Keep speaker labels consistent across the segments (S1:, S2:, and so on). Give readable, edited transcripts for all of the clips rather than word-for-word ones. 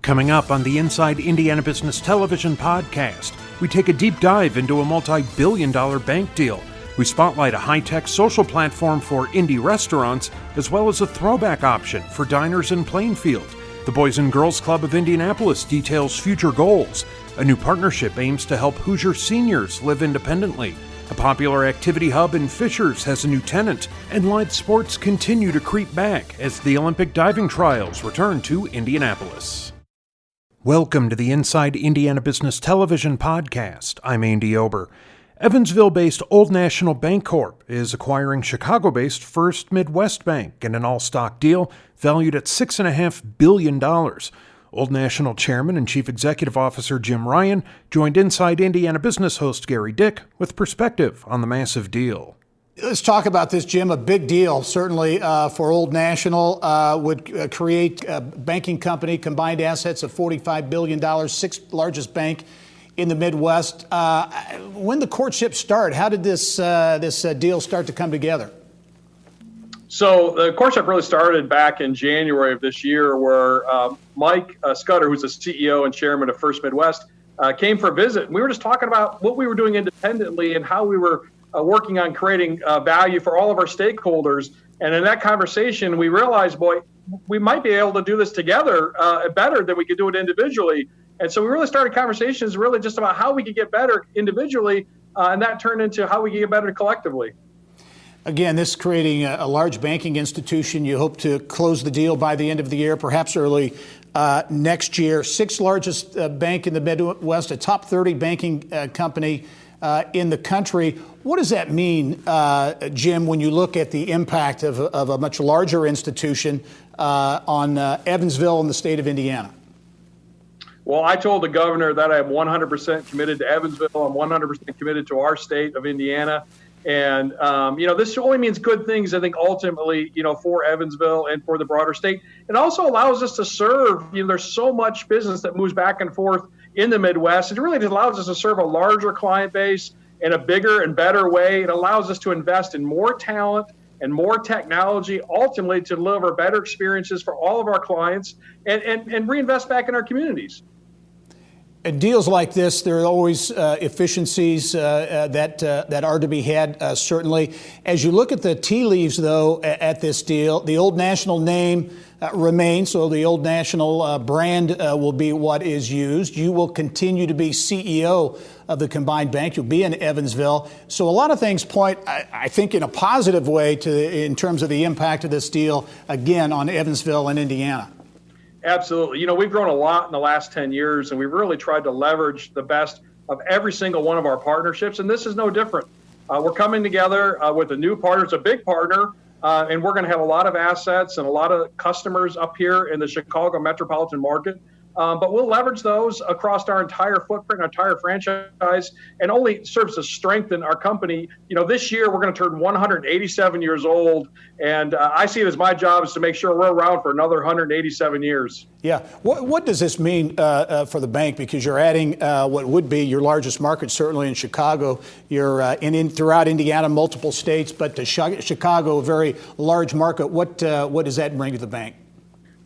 S1: Coming up on the Inside Indiana Business Television podcast, we take a deep dive into a multi-billion-dollar bank deal. We spotlight a high-tech social platform for Indy restaurants, as well as a throwback option for diners in Plainfield. The Boys and Girls Club of Indianapolis details future goals. A new partnership aims to help Hoosier seniors live independently. A popular activity hub in Fishers has a new tenant, and live sports continue to creep back as the Olympic diving trials return to Indianapolis. Welcome to the Inside Indiana Business Television podcast. I'm Andy Ober. Evansville-based Old National Bancorp is acquiring Chicago-based First Midwest Bank in an all-stock deal valued at $6.5 billion. Old National Chairman and Chief Executive Officer Jim Ryan joined Inside Indiana Business host Gary Dick with perspective on the massive deal.
S2: Let's talk about this, Jim. A big deal, certainly for Old National. Would create a banking company, combined assets of $45 billion, sixth largest bank in the Midwest. When the courtship start, how did this deal start to come together?
S3: So the courtship really started back in January of this year, where Mike Scudder, who's the CEO and chairman of First Midwest, came for a visit. We were just talking about what we were doing independently and how we were working on creating value for all of our stakeholders. And in that conversation, we realized, boy, we might be able to do this together better than we could do it individually. And so we really started conversations really just about how we could get better individually, and that turned into how we could get better collectively.
S2: Again, this is creating a large banking institution. You hope to close the deal by the end of the year, perhaps early next year. Sixth largest bank in the Midwest, a top 30 banking company in the country. What does that mean, Jim, when you look at the impact of a much larger institution on Evansville and the state of Indiana?
S3: Well, I told the governor that I am 100% committed to Evansville. I'm 100% committed to our state of Indiana. And, this only means good things, I think, ultimately, for Evansville and for the broader state. It also allows us to serve, there's so much business that moves back and forth in the Midwest. It really just allows us to serve a larger client base in a bigger and better way. It allows us to invest in more talent and more technology, ultimately to deliver better experiences for all of our clients and reinvest back in our communities.
S2: And deals like this, there are always efficiencies that are to be had, certainly. As you look at the tea leaves, though, at this deal, the Old National name remains, so the Old National brand will be what is used. You will continue to be CEO of the combined bank. You'll be in Evansville. So a lot of things point, I think, in a positive way in terms of the impact of this deal, again, on Evansville and Indiana.
S3: Absolutely. We've grown a lot in the last 10 years, and we've really tried to leverage the best of every single one of our partnerships, and this is no different. We're coming together with a new partner. It's a big partner, and we're going to have a lot of assets and a lot of customers up here in the Chicago metropolitan market. But we'll leverage those across our entire footprint, our entire franchise, and only serves to strengthen our company. This year we're going to turn 187 years old, and I see it as my job is to make sure we're around for another 187 years. Yeah.
S2: What does this mean for the bank? Because you're adding what would be your largest market, certainly in Chicago. You're throughout Indiana, multiple states, but to Chicago, a very large market. What does that bring to the bank?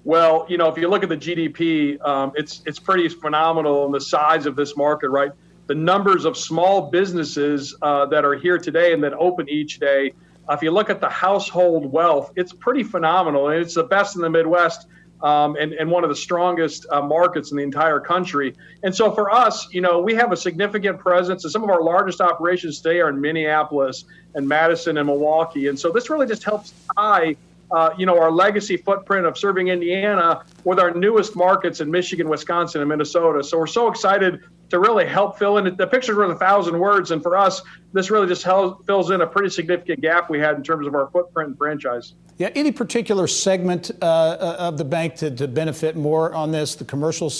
S3: Well, if you look at the GDP, it's pretty phenomenal in the size of this market, right? The numbers of small businesses that are here today and that open each day. If you look at the household wealth, it's pretty phenomenal. And it's the best in the Midwest and one of the strongest markets in the entire country. And so for us, we have a significant presence. And some of our largest operations today are in Minneapolis and Madison and Milwaukee. And so this really just helps tie our legacy footprint of serving Indiana with our newest markets in Michigan, Wisconsin, and Minnesota. So we're so excited to really help fill in. The picture's worth 1,000 words, and for us, this really just fills in a pretty significant gap we had in terms of our footprint and franchise.
S2: Yeah, any particular segment of the bank to benefit more on this, the commercial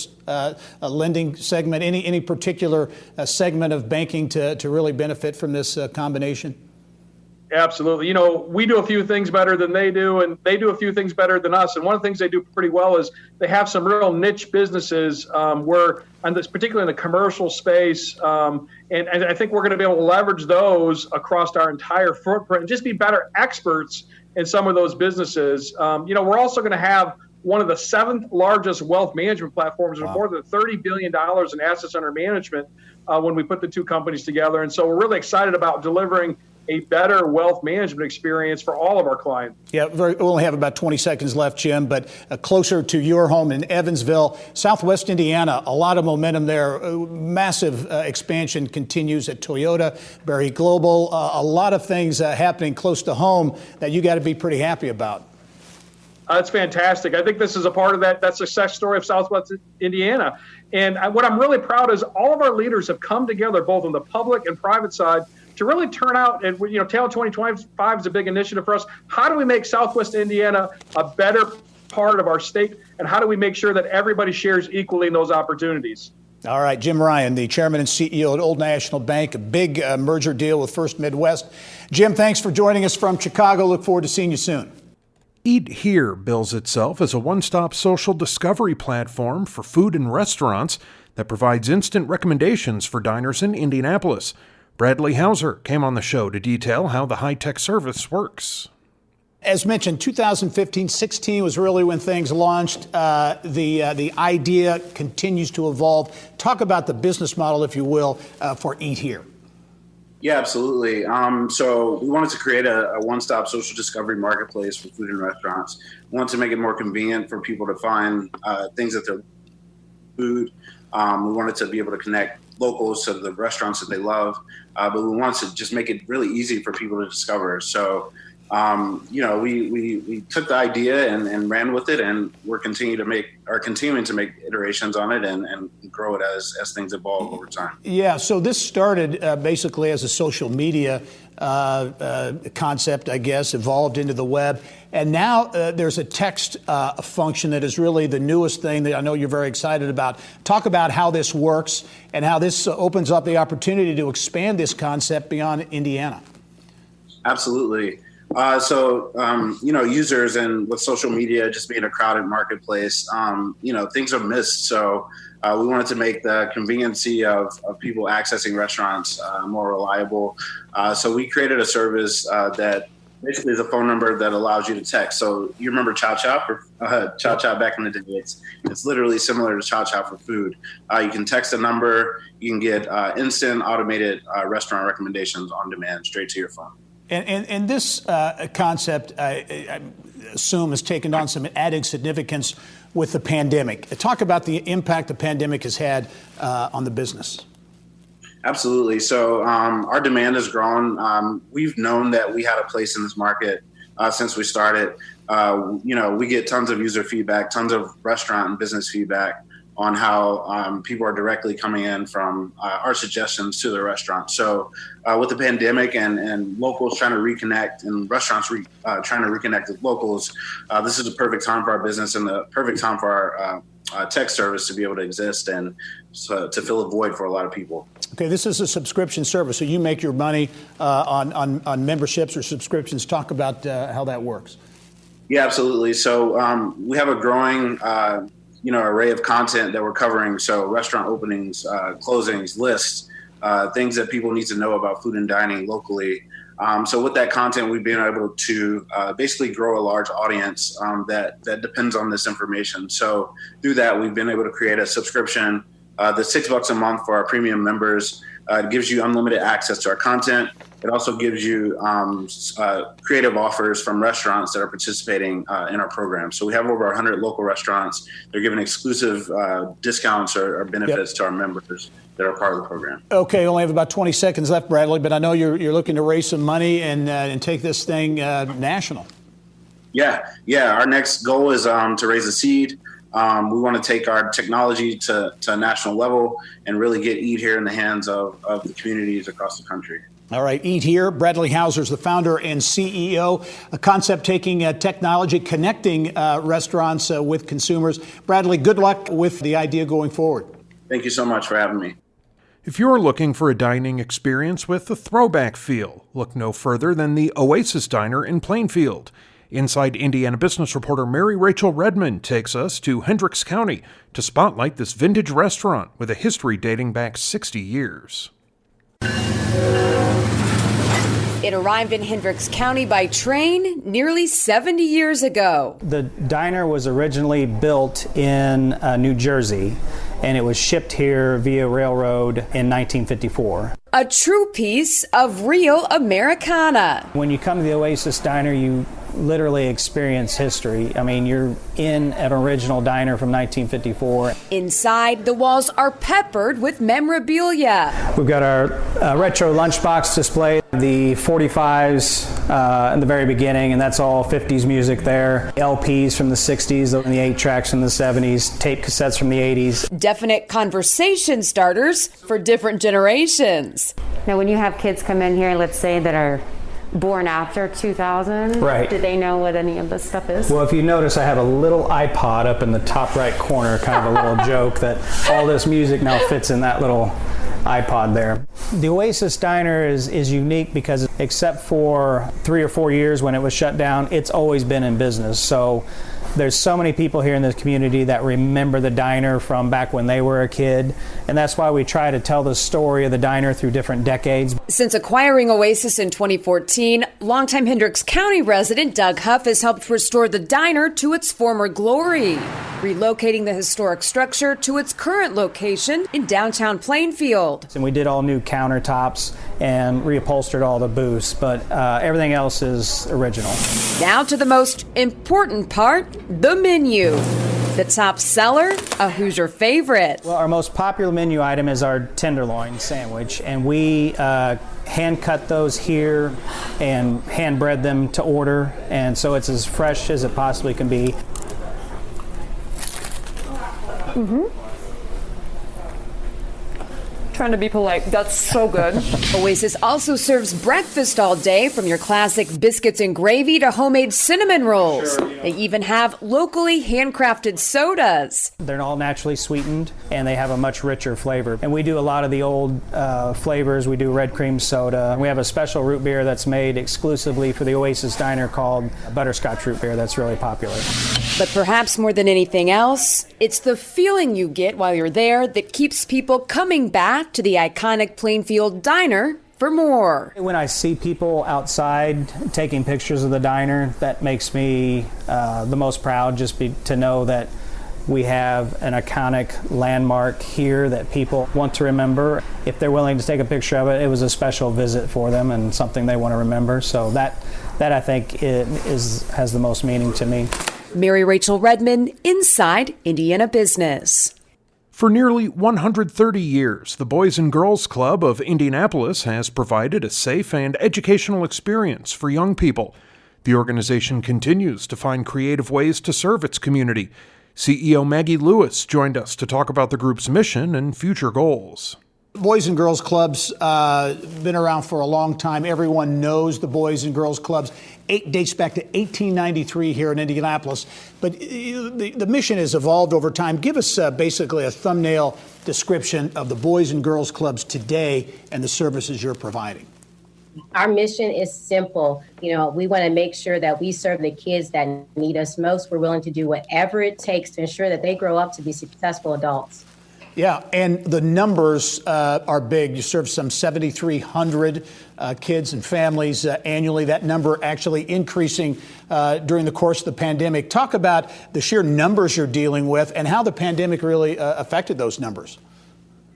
S2: lending segment, any particular segment of banking to really benefit from this combination?
S3: Absolutely. We do a few things better than they do, and they do a few things better than us. And one of the things they do pretty well is they have some real niche businesses particularly in the commercial space. And I think we're going to be able to leverage those across our entire footprint and just be better experts in some of those businesses. We're also going to have one of the 7th largest wealth management platforms with more than $30 billion in assets under management when we put the two companies together. And so we're really excited about delivering a better wealth management experience for all of our clients.
S2: Yeah, we only have about 20 seconds left, Jim, but closer to your home in Evansville, Southwest Indiana, a lot of momentum there. Massive expansion continues at Toyota, Berry Global, a lot of things happening close to home that you got to be pretty happy about.
S3: That's fantastic. I think this is a part of that success story of Southwest Indiana. And what I'm really proud is all of our leaders have come together, both on the public and private side, to really turn out. And Talent 2025 is a big initiative for us. How do we make Southwest Indiana a better part of our state? And how do we make sure that everybody shares equally in those opportunities?
S2: All right, Jim Ryan, the chairman and CEO at Old National Bank, a big merger deal with First Midwest. Jim, thanks for joining us from Chicago. Look forward to seeing you soon.
S1: Eat Here bills itself as a one-stop social discovery platform for food and restaurants that provides instant recommendations for diners in Indianapolis. Bradley Hauser came on the show to detail how the high-tech service works.
S2: As mentioned, 2015-16 was really when things launched. The idea continues to evolve. Talk about the business model, if you will, for Eat Here.
S4: Yeah, absolutely. So we wanted to create a one-stop social discovery marketplace for food and restaurants. We wanted to make it more convenient for people to find things that they're food. We wanted to be able to connect locals to the restaurants that they love, but we wanted to just make it really easy for people to discover. So, we took the idea and ran with it, and we're continuing to make iterations on it and grow it as things evolve over time.
S2: Yeah. So this started basically as a social media concept, I guess, evolved into the web. And now there's a text function that is really the newest thing that I know you're very excited about. Talk about how this works and how this opens up the opportunity to expand this concept beyond Indiana.
S4: Absolutely. Users and with social media just being a crowded marketplace, things are missed. So we wanted to make the conveniency of people accessing restaurants more reliable. So we created a service that basically is a phone number that allows you to text. So you remember Chow Chow back in the day? It's literally similar to Chow Chow for food. You can text a number, you can get instant automated restaurant recommendations on demand straight to your phone.
S2: And this concept, I assume, has taken on some added significance with the pandemic. Talk about the impact the pandemic has had on the business.
S4: Absolutely. So our demand has grown. We've known that we had a place in this market since we started. We get tons of user feedback, tons of restaurant and business feedback on how people are directly coming in from our suggestions to the restaurant. So with the pandemic and locals trying to reconnect and restaurants trying to reconnect with locals, this is the perfect time for our business and the perfect time for our tech service to be able to exist and to fill a void for a lot of people.
S2: Okay, this is a subscription service, so you make your money on memberships or subscriptions. Talk about how that works.
S4: Yeah, absolutely. So we have a growing array of content that we're covering. So restaurant openings, closings, lists, things that people need to know about food and dining locally. So with that content, we've been able to basically grow a large audience that depends on this information. So through that, we've been able to create a subscription that's $6 a month for our premium members. It gives you unlimited access to our content. It also gives you creative offers from restaurants that are participating in our program. So we have over 100 local restaurants. They're giving exclusive discounts or benefits to our members that are part of the program. Okay,
S2: only have about 20 seconds left, Bradley, but I know you're looking to raise some money and take this thing national.
S4: Yeah. Our next goal is to raise a seed. We want to take our technology to a national level and really get Eat Here in the hands of the communities across the country.
S2: All right, Eat Here. Bradley Hauser is the founder and CEO, a concept taking technology, connecting restaurants with consumers. Bradley, good luck with the idea going forward.
S4: Thank you so much for having me.
S1: If you're looking for a dining experience with a throwback feel, look no further than the Oasis Diner in Plainfield. Inside Indiana business reporter Mary Rachel Redmond takes us to Hendricks County to spotlight this vintage restaurant with a history dating back 60 years.
S5: It arrived in Hendricks County by train nearly 70 years ago.
S6: The diner was originally built in New Jersey, and it was shipped here via railroad in 1954.
S5: A true piece of real Americana.
S6: When you come to the Oasis Diner, you literally experience history. I mean, you're in an original diner from 1954.
S5: Inside, the walls are peppered with memorabilia.
S6: We've got our retro lunchbox display, the 45s in the very beginning, and that's all 50s music there. LPs from the 60s, and the 8-tracks from the 70s, tape cassettes from the 80s.
S5: Definite conversation starters for different generations.
S7: Now, when you have kids come in here, let's say that are born after 2000,
S6: right,
S7: do they know what any of this stuff is?
S6: Well, if you notice, I have a little iPod up in the top right corner, kind of a little joke that all this music now fits in that little iPod there. The Oasis Diner is unique because except for 3 or 4 years when it was shut down, it's always been in business. So there's so many people here in this community that remember the diner from back when they were a kid, and that's why we try to tell the story of the diner through different decades.
S5: Since acquiring Oasis in 2014, longtime Hendricks County resident Doug Huff has helped restore the diner to its former glory, relocating the historic structure to its current location in downtown Plainfield.
S6: And we did all new countertops and reupholstered all the booths, but everything else is original.
S5: Now to the most important part, the menu. The top seller, a Hoosier favorite.
S6: Well, our most popular menu item is our tenderloin sandwich, and we hand cut those here and hand bread them to order, and so it's as fresh as it possibly can be.
S7: Trying to be polite. That's so good.
S5: Oasis also serves breakfast all day, from your classic biscuits and gravy to homemade cinnamon rolls. Sure, yeah. They even have locally handcrafted sodas.
S6: They're all naturally sweetened, and they have a much richer flavor. And we do a lot of the old flavors. We do red cream soda. We have a special root beer that's made exclusively for the Oasis Diner called Butterscotch Root Beer that's really popular.
S5: But perhaps more than anything else, it's the feeling you get while you're there that keeps people coming back to the iconic Plainfield Diner for more.
S6: When I see people outside taking pictures of the diner, that makes me the most proud, just to know that we have an iconic landmark here that people want to remember. If they're willing to take a picture of it, it was a special visit for them and something they want to remember. So that I think has the most meaning to me.
S5: Mary Rachel Redmond, Inside Indiana Business.
S1: For nearly 130 years, the Boys and Girls Club of Indianapolis has provided a safe and educational experience for young people. The organization continues to find creative ways to serve its community. CEO Maggie Lewis joined us to talk about the group's mission and future goals.
S2: Boys and Girls Clubs been around for a long time. Everyone knows the Boys and Girls Clubs. It dates back to 1893 here in Indianapolis. But the mission has evolved over time. Give us basically a thumbnail description of the Boys and Girls Clubs today and the services you're providing.
S8: Our mission is simple. We want to make sure that we serve the kids that need us most. We're willing to do whatever it takes to ensure that they grow up to be successful adults.
S2: Yeah, and the numbers are big. You serve some 7,300 kids and families annually. That number actually increasing during the course of the pandemic. Talk about the sheer numbers you're dealing with and how the pandemic really affected those numbers.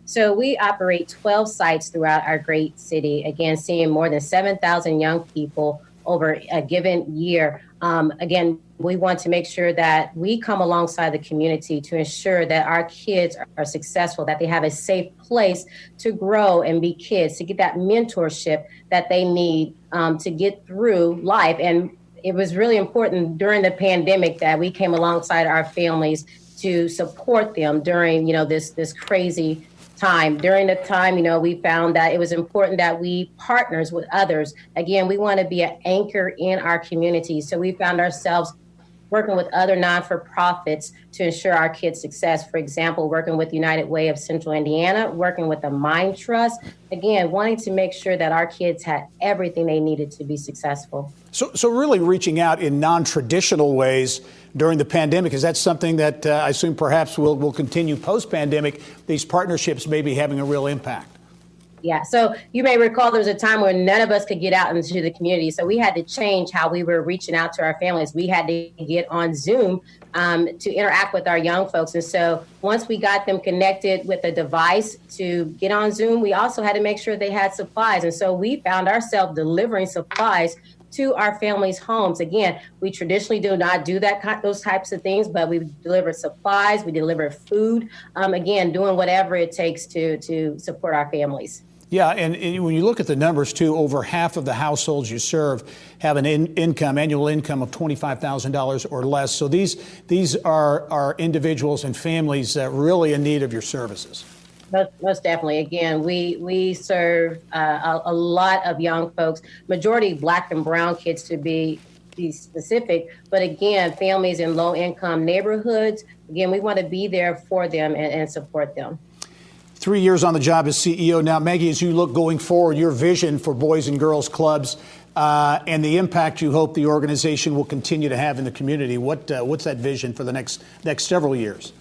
S8: So we operate 12 sites throughout our great city, again, seeing more than 7,000 young people over a given year. Again, we want to make sure that we come alongside the community to ensure that our kids are successful, that they have a safe place to grow and be kids, to get that mentorship that they need to get through life. And it was really important during the pandemic that we came alongside our families to support them during, this crazy time. During the time, we found that it was important that we partners with others. Again, we want to be an anchor in our community. So we found ourselves working with other non-for-profits to ensure our kids' success. For example, working with United Way of Central Indiana, working with the Mind Trust, again, wanting to make sure that our kids had everything they needed to be successful.
S2: So really reaching out in non-traditional ways during the pandemic, is that something that I assume perhaps will continue post-pandemic, these partnerships may be having a real impact?
S8: Yeah, so you may recall there was a time where none of us could get out into the community. So we had to change how we were reaching out to our families. We had to get on Zoom to interact with our young folks. And so once we got them connected with a device to get on Zoom, we also had to make sure they had supplies. And so we found ourselves delivering supplies to our families' homes. Again, we traditionally do not do those types of things, but we deliver supplies, we deliver food, again, doing whatever it takes to support our families.
S2: Yeah, and when you look at the numbers, too, over half of the households you serve have an annual income of $25,000 or less. So these are individuals and families really in need of your services.
S8: Most definitely. Again, we serve a lot of young folks, majority Black and brown kids to be specific, but again, families in low-income neighborhoods. Again, we want to be there for them and support them.
S2: 3 years on the job as CEO. Now, Maggie, as you look going forward, your vision for Boys and Girls Clubs and the impact you hope the organization will continue to have in the community, what's that vision for the next several years?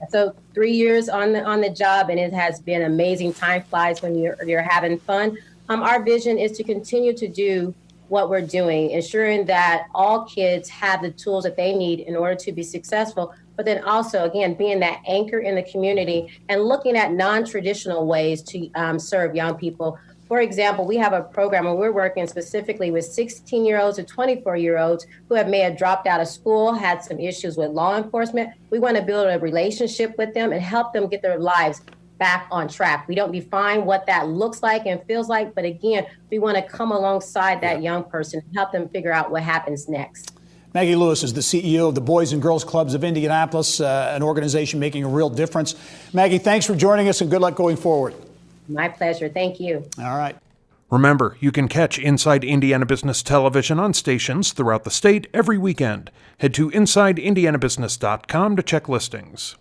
S8: So 3 years on the job, and it has been amazing. Time flies when you're having fun. Our vision is to continue to do what we're doing, ensuring that all kids have the tools that they need in order to be successful, but then also, again, being that anchor in the community and looking at non-traditional ways to serve young people. For example, we have a program where we're working specifically with 16-year-olds to 24-year-olds who may have dropped out of school, had some issues with law enforcement. We want to build a relationship with them and help them get their lives back on track. We don't define what that looks like and feels like, but again, we want to come alongside that young person and help them figure out what happens next.
S2: Maggie Lewis is the CEO of the Boys and Girls Clubs of Indianapolis, an organization making a real difference. Maggie, thanks for joining us and good luck going forward.
S8: My pleasure. Thank you.
S2: All right.
S1: Remember, you can catch Inside Indiana Business Television on stations throughout the state every weekend. Head to InsideIndianaBusiness.com to check listings.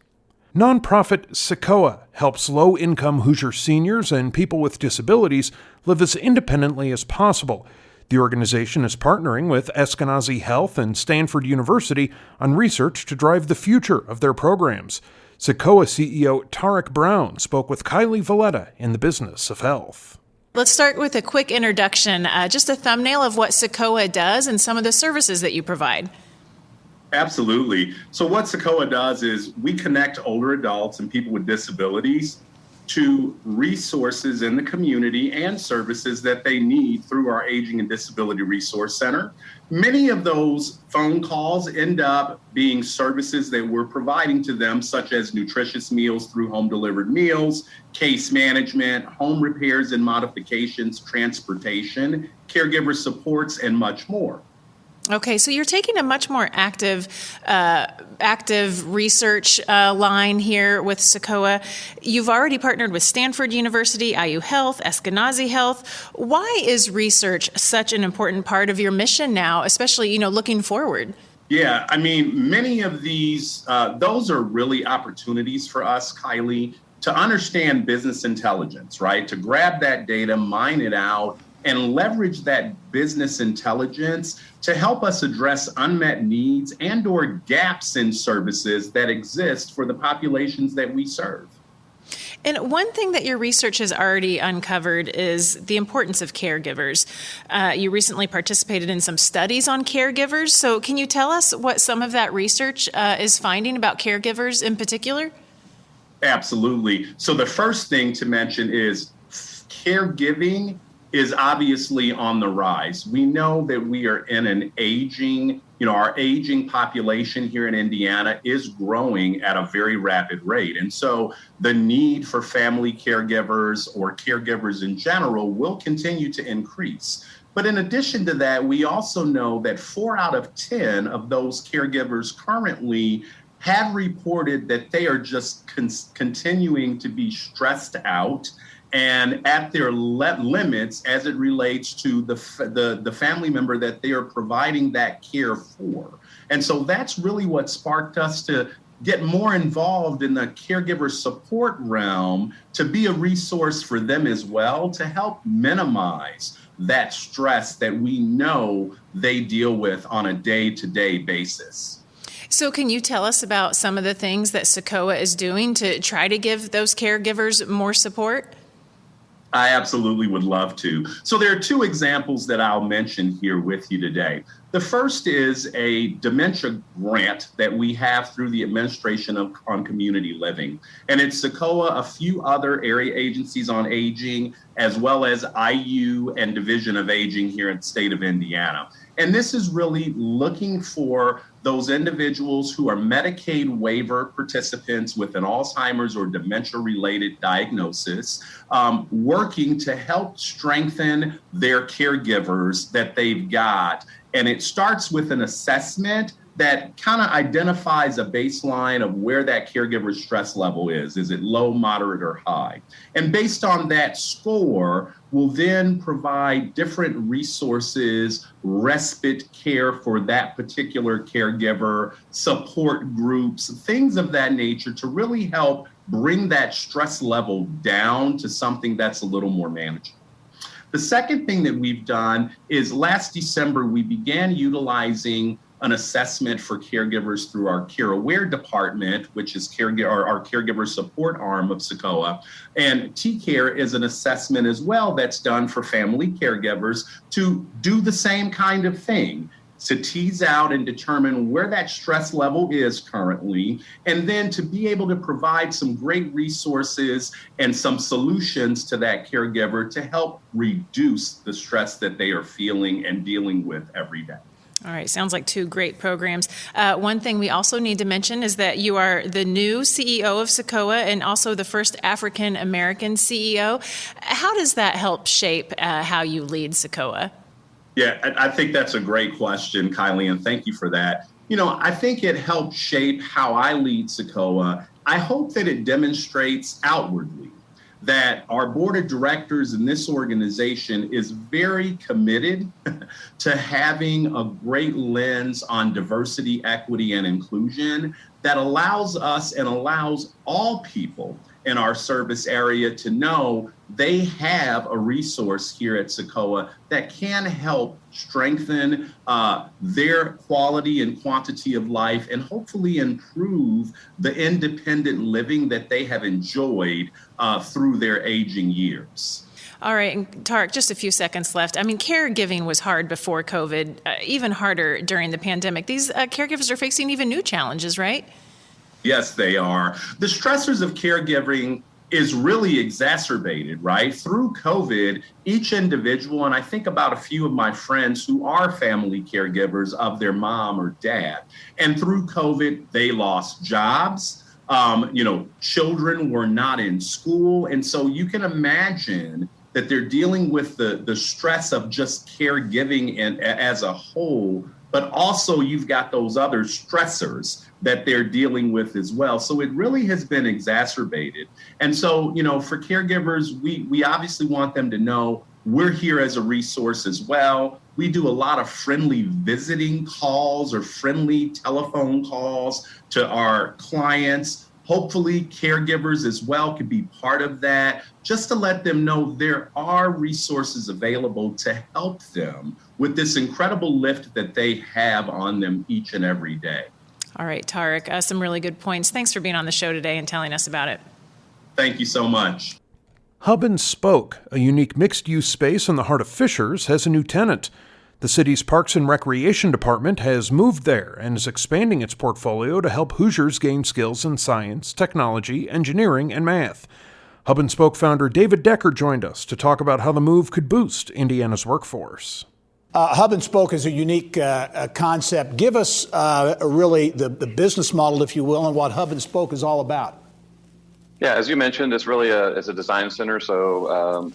S1: Nonprofit Sequoia helps low-income Hoosier seniors and people with disabilities live as independently as possible. The organization is partnering with Eskenazi Health and Stanford University on research to drive the future of their programs. Sequoia CEO Tarek Brown spoke with Kylie Valletta in the business of health.
S9: Let's start with a quick introduction, just a thumbnail of what Sequoia does and some of the services that you provide.
S10: Absolutely. So what Sequoia does is we connect older adults and people with disabilities to resources in the community and services that they need through our Aging and Disability Resource Center. Many of those phone calls end up being services that we're providing to them, such as nutritious meals through home delivered meals, case management, home repairs and modifications, transportation, caregiver supports, and much more.
S9: Okay, so you're taking a much more active research line here with Sequoia. You've already partnered with Stanford University, IU Health, Eskenazi Health. Why is research such an important part of your mission now, especially, looking forward?
S10: Yeah, I mean, many of these, those are really opportunities for us, Kylie, to understand business intelligence, right? To grab that data, mine it out, and leverage that business intelligence to help us address unmet needs and or gaps in services that exist for the populations that we serve.
S9: And one thing that your research has already uncovered is the importance of caregivers. You recently participated in some studies on caregivers. So can you tell us what some of that research is finding about caregivers in particular?
S10: Absolutely. So the first thing to mention is caregiving is obviously on the rise. We know that we are in an aging, our aging population here in Indiana is growing at a very rapid rate. And so the need for family caregivers or caregivers in general will continue to increase. But in addition to that, we also know that 4 out of 10 of those caregivers currently have reported that they are just continuing to be stressed out and at their limits as it relates to the family member that they are providing that care for. And so that's really what sparked us to get more involved in the caregiver support realm, to be a resource for them as well, to help minimize that stress that we know they deal with on a day-to-day basis.
S9: So can you tell us about some of the things that Sequoia is doing to try to give those caregivers more support?
S10: I absolutely would love to. So there are two examples that I'll mention here with you today. The first is a dementia grant that we have through the Administration on Community Living. And it's SECOA, a few other area agencies on aging, as well as IU and Division of Aging here in the state of Indiana. And this is really looking for those individuals who are Medicaid waiver participants with an Alzheimer's or dementia-related diagnosis, working to help strengthen their caregivers that they've got. And it starts with an assessment that kind of identifies a baseline of where that caregiver's stress level is. Is it low, moderate, or high? And based on that score, we'll then provide different resources, respite care for that particular caregiver, support groups, things of that nature to really help bring that stress level down to something that's a little more manageable. The second thing that we've done is last December, we began utilizing an assessment for caregivers through our Care Aware department, which is our caregiver support arm of SECOA. And TCare is an assessment as well that's done for family caregivers to do the same kind of thing, to tease out and determine where that stress level is currently, and then to be able to provide some great resources and some solutions to that caregiver to help reduce the stress that they are feeling and dealing with every day.
S9: All right, sounds like two great programs. One thing we also need to mention is that you are the new CEO of SECOA and also the first African American CEO. How does that help shape how you lead SECOA?
S10: Yeah, I think that's a great question, Kylie, and thank you for that. You know, I think it helped shape how I lead SECOA. I hope that it demonstrates outwardly that our board of directors in this organization is very committed to having a great lens on diversity, equity, and inclusion that allows us and allows all people in our service area to know they have a resource here at SECOA that can help strengthen their quality and quantity of life and hopefully improve the independent living that they have enjoyed through their aging years.
S9: All right, and Tarek, just a few seconds left. I mean, caregiving was hard before COVID, even harder during the pandemic. These caregivers are facing even new challenges, right?
S10: Yes, they are. The stressors of caregiving is really exacerbated, right? Through COVID, each individual, and I think about a few of my friends who are family caregivers of their mom or dad, and through COVID, they lost jobs. Children were not in school. And so you can imagine that they're dealing with the stress of just caregiving as a whole, but also you've got those other stressors that they're dealing with as well. So it really has been exacerbated. And so, for caregivers, we obviously want them to know we're here as a resource as well. We do a lot of friendly visiting calls or friendly telephone calls to our clients. Hopefully caregivers as well could be part of that, just to let them know there are resources available to help them with this incredible lift that they have on them each and every day.
S9: All right, Tarek, some really good points. Thanks for being on the show today and telling us about it.
S10: Thank you so much.
S1: Hub and Spoke, a unique mixed-use space in the heart of Fishers, has a new tenant. The city's Parks and Recreation Department has moved there and is expanding its portfolio to help Hoosiers gain skills in science, technology, engineering, and math. Hub and Spoke founder David Decker joined us to talk about how the move could boost Indiana's workforce.
S2: Hub and Spoke is a unique concept. Give us really the business model, if you will, and what Hub and Spoke is all about.
S11: Yeah, as you mentioned, it's really a design center. So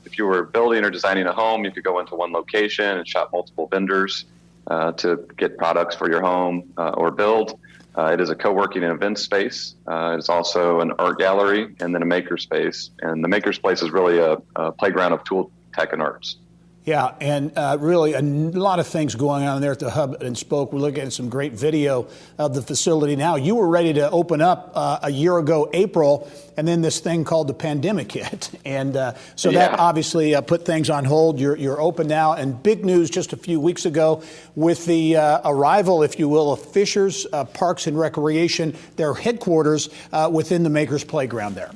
S11: if you were building or designing a home, you could go into one location and shop multiple vendors to get products for your home or build. It is a co-working and event space. It's also an art gallery and then a maker space. And the maker space is really a playground of tool, tech, and arts.
S2: Yeah, and really a lot of things going on there at the Hub and Spoke. We're looking at some great video of the facility now. You were ready to open up a year ago, April, and then this thing called the pandemic hit. And so that obviously put things on hold. You're open now. And big news just a few weeks ago with the arrival, if you will, of Fishers Parks and Recreation, their headquarters within the Makers Playground there.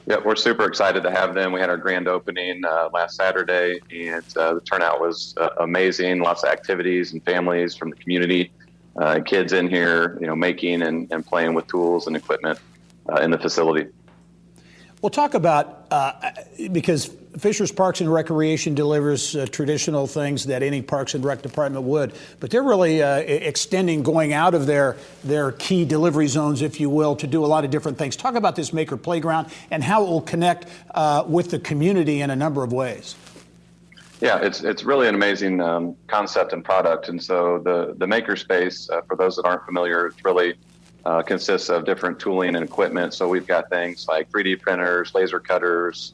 S11: Yeah, we're super excited to have them. We had our grand opening last Saturday, and the turnout was amazing. Lots of activities and families from the community, kids in here, making and playing with tools and equipment in the facility.
S2: We'll talk about, because Fishers Parks and Recreation delivers traditional things that any Parks and Rec department would, but they're really extending, going out of their key delivery zones, if you will, to do a lot of different things. Talk about this Maker Playground and how it will connect with the community in a number of ways.
S11: Yeah, it's really an amazing concept and product. And so the Maker Space, for those that aren't familiar, it's really consists of different tooling and equipment. So we've got things like 3D printers, laser cutters,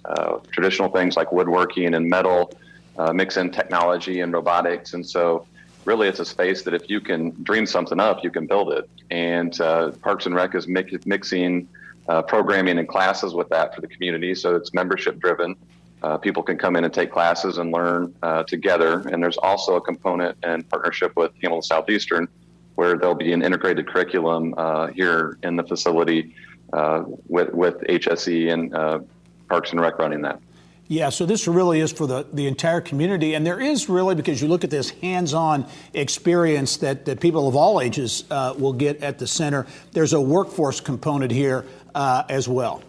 S11: traditional things like woodworking and metal, mix in technology and robotics. And so really it's a space that if you can dream something up, you can build it. And Parks and Rec is mixing programming and classes with that for the community. So it's membership driven. People can come in and take classes and learn together. And there's also a component and partnership with Hamilton Southeastern where there'll be an integrated curriculum here in the facility with HSE and Parks and Rec running that.
S2: Yeah, so this really is for the entire community. And there is really, because you look at this hands-on experience that people of all ages will get at the center, there's a workforce component here as well.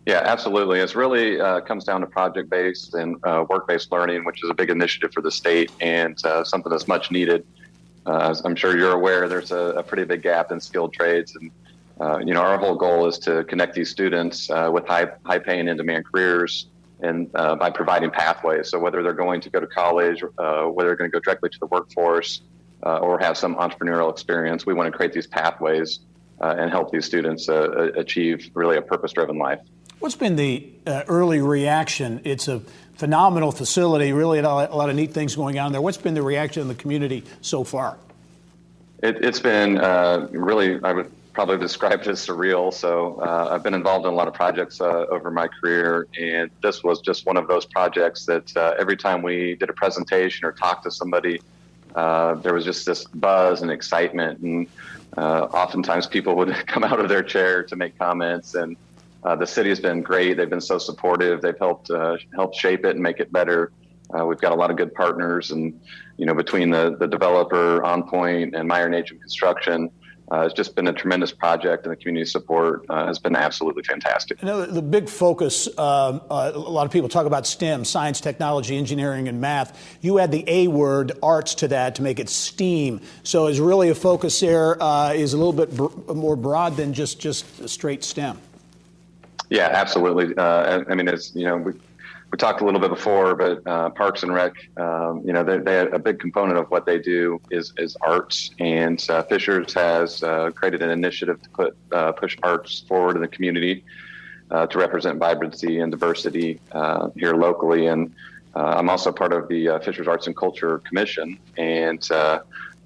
S11: Yeah, absolutely. It's really comes down to project-based and work-based learning, which is a big initiative for the state and something that's much needed. As I'm sure you're aware, there's a pretty big gap in skilled trades. And, our whole goal is to connect these students with high-paying in-demand careers and by providing pathways. So whether they're going to go to college, whether they're going to go directly to the workforce or have some entrepreneurial experience, we want to create these pathways and help these students achieve really a purpose-driven life.
S2: What's been the early reaction? It's a phenomenal facility, really a lot of neat things going on there. What's been the reaction in the community so far?
S11: It's been really, I would probably describe it as surreal. So I've been involved in a lot of projects over my career, and this was just one of those projects that every time we did a presentation or talked to somebody, there was just this buzz and excitement, and oftentimes people would come out of their chair to make comments, and the city has been great. They've been so supportive. They've helped shape it and make it better. We've got a lot of good partners, and between the developer, On Point, and Meyer Nation Construction, it's just been a tremendous project, and the community support has been absolutely fantastic.
S2: The big focus, a lot of people talk about STEM, science, technology, engineering, and math. You add the A word, arts, to that to make it STEAM. So is really a focus there is a little bit more broad than just straight STEM. Yeah,
S11: absolutely. I mean, it's, we talked a little bit before, but Parks and Rec, they a big component of what they do is arts. And Fishers has created an initiative to push arts forward in the community to represent vibrancy and diversity here locally. And I'm also part of the Fishers Arts and Culture Commission. And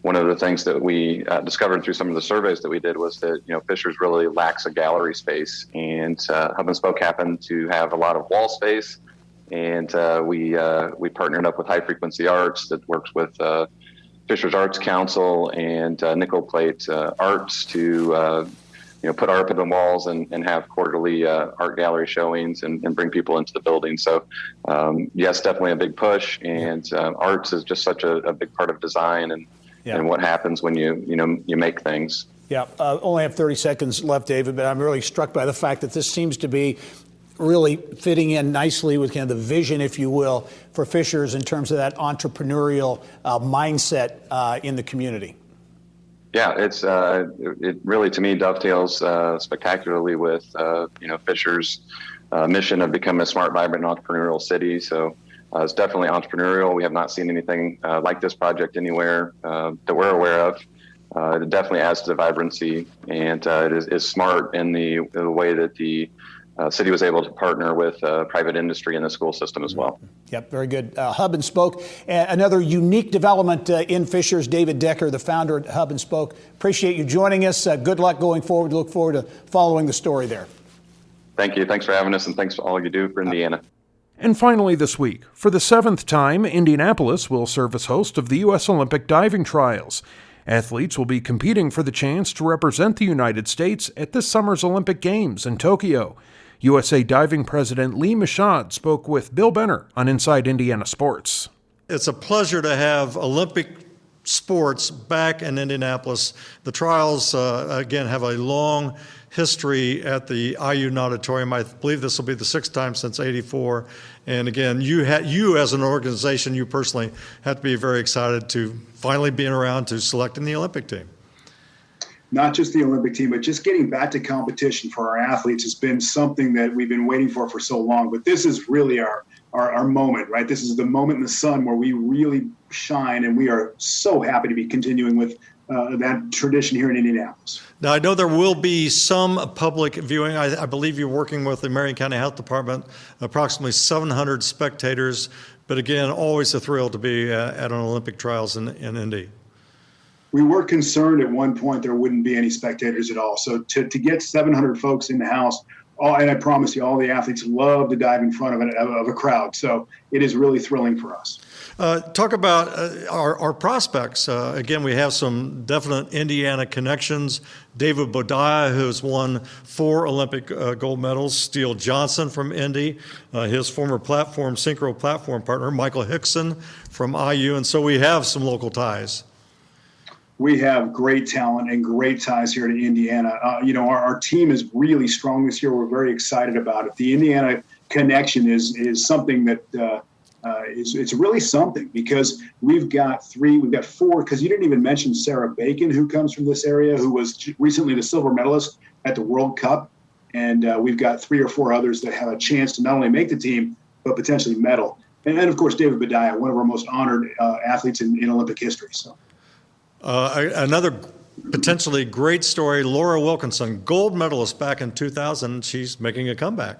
S11: one of the things that we discovered through some of the surveys that we did was that, Fishers really lacks a gallery space, and Hub and Spoke happened to have a lot of wall space. And we partnered up with High Frequency Arts that works with Fishers Arts Council and Nickel Plate Arts to put art up in the walls and have quarterly art gallery showings and bring people into the building. So yes, definitely a big push. And arts is just such a big part of design and what happens when you make things.
S2: Yeah, only have 30 seconds left, David, but I'm really struck by the fact that this seems to be really fitting in nicely with kind of the vision, if you will, for Fishers in terms of that entrepreneurial mindset in the community.
S11: Yeah, it really, to me, dovetails spectacularly with Fishers' mission of becoming a smart, vibrant, entrepreneurial city. So it's definitely entrepreneurial. We have not seen anything like this project anywhere that we're aware of. It definitely adds to the vibrancy, and it is smart in the way that the city was able to partner with private industry in the school system as well.
S2: Yep, very good. Hub and Spoke, another unique development in Fishers. David Decker, the founder at Hub and Spoke. Appreciate you joining us. Good luck going forward. Look forward to following the story there.
S11: Thank you. Thanks for having us, and thanks for all you do for Indiana.
S1: And finally this week, for the 7th time, Indianapolis will serve as host of the U.S. Olympic diving trials. Athletes will be competing for the chance to represent the United States at this summer's Olympic Games in Tokyo. USA Diving President Lee Michaud spoke with Bill Benner on Inside Indiana Sports.
S12: It's a pleasure to have Olympic sports back in Indianapolis. The trials, again, have a long history at the IU Auditorium. I believe this will be the 6th time since '84. And again, you as an organization, you personally have to be very excited to finally being around to selecting the Olympic team.
S13: Not just the Olympic team, but just getting back to competition for our athletes has been something that we've been waiting for so long. But this is really our moment, right? This is the moment in the sun where we really shine, and we are so happy to be continuing with that tradition here in Indianapolis.
S12: Now, I know there will be some public viewing. I believe you're working with the Marion County Health Department, approximately 700 spectators. But again, always a thrill to be at an Olympic trials in Indy.
S13: We were concerned at one point there wouldn't be any spectators at all. So to get 700 folks in the house, and I promise you, all the athletes love to dive in front of a crowd. So it is really thrilling for us.
S12: Talk about our prospects. Again, we have some definite Indiana connections. David Bodiah, who's won 4 Olympic gold medals. Steele Johnson from Indy. His former synchro platform partner, Michael Hickson from IU. And so we have some local ties.
S13: We have great talent and great ties here to Indiana. Our team is really strong this year. We're very excited about it. The Indiana connection is something that it's really something, because we've got 4, because you didn't even mention Sarah Bacon, who comes from this area, who was recently the silver medalist at the World Cup. And we've got 3 or 4 others that have a chance to not only make the team, but potentially medal. And then, of course, David Bodiah, one of our most honored athletes in Olympic history. So.
S12: Another potentially great story, Laura Wilkinson, gold medalist back in 2000. She's making a comeback.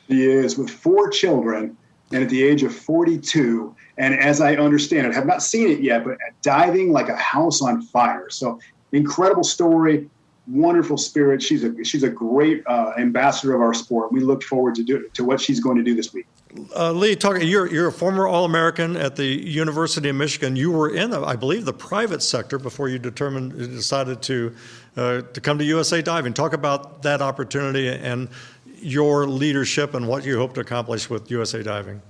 S13: She is, with 4 children, and at the age of 42. And as I understand it, have not seen it yet, but diving like a house on fire. So incredible story, wonderful spirit. She's a great ambassador of our sport. We look forward to what she's going to do this week.
S12: Lee, you're a former All-American at the University of Michigan. You were in, I believe, the private sector before you decided to come to USA Diving. Talk about that opportunity and your leadership and what you hope to accomplish with USA Diving.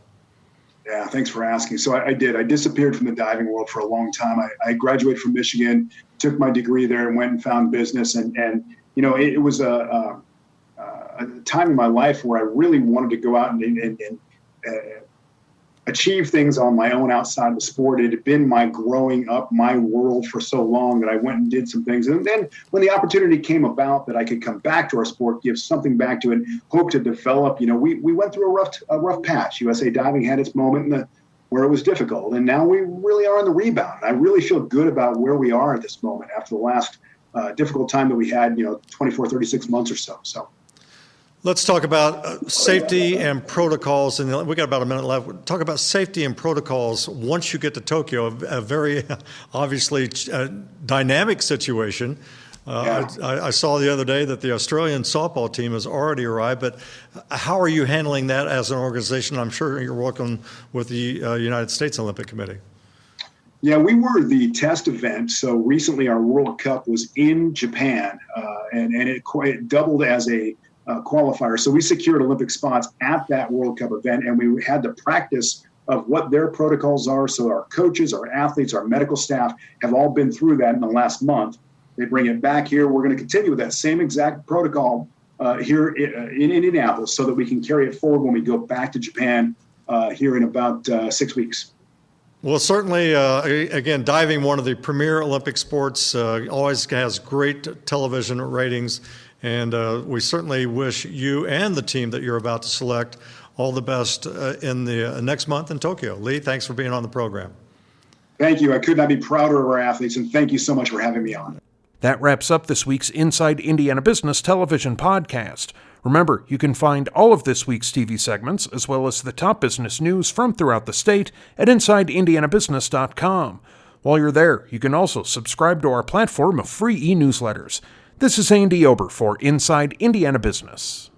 S13: Yeah, thanks for asking. So I did. I disappeared from the diving world for a long time. I graduated from Michigan, took my degree there, and went and found business. And it was a time in my life where I really wanted to go out and achieve things on my own outside the sport. It had been my growing up, my world for so long that I went and did some things. And then when the opportunity came about that I could come back to our sport, give something back to it, hope to develop, we went through a rough patch. USA Diving had its moment where it was difficult. And now we really are on the rebound. I really feel good about where we are at this moment after the last difficult time that we had, 24, 36 months or so.
S12: Let's talk about safety and protocols, and we got about a minute left. Talk about safety and protocols once you get to Tokyo, a very obviously dynamic situation. I saw the other day that the Australian softball team has already arrived, but how are you handling that as an organization? I'm sure you're working with the United States Olympic Committee.
S13: Yeah, we were the test event. So recently our World Cup was in Japan, and it doubled as a qualifier. So we secured Olympic spots at that World Cup event, and we had the practice of what their protocols are. So our coaches, our athletes, our medical staff have all been through that in the last month. They bring it back here. We're going to continue with that same exact protocol here in Indianapolis so that we can carry it forward when we go back to Japan here in about 6 weeks.
S12: Well, certainly, again, diving, one of the premier Olympic sports, always has great television ratings. And we certainly wish you and the team that you're about to select all the best in the next month in Tokyo. Lee, thanks for being on the program.
S13: Thank you. I could not be prouder of our athletes, and thank you so much for having me on.
S1: That wraps up this week's Inside Indiana Business television podcast. Remember, you can find all of this week's TV segments, as well as the top business news from throughout the state, at InsideIndianaBusiness.com. While you're there, you can also subscribe to our platform of free e-newsletters. This is Andy Ober for Inside Indiana Business.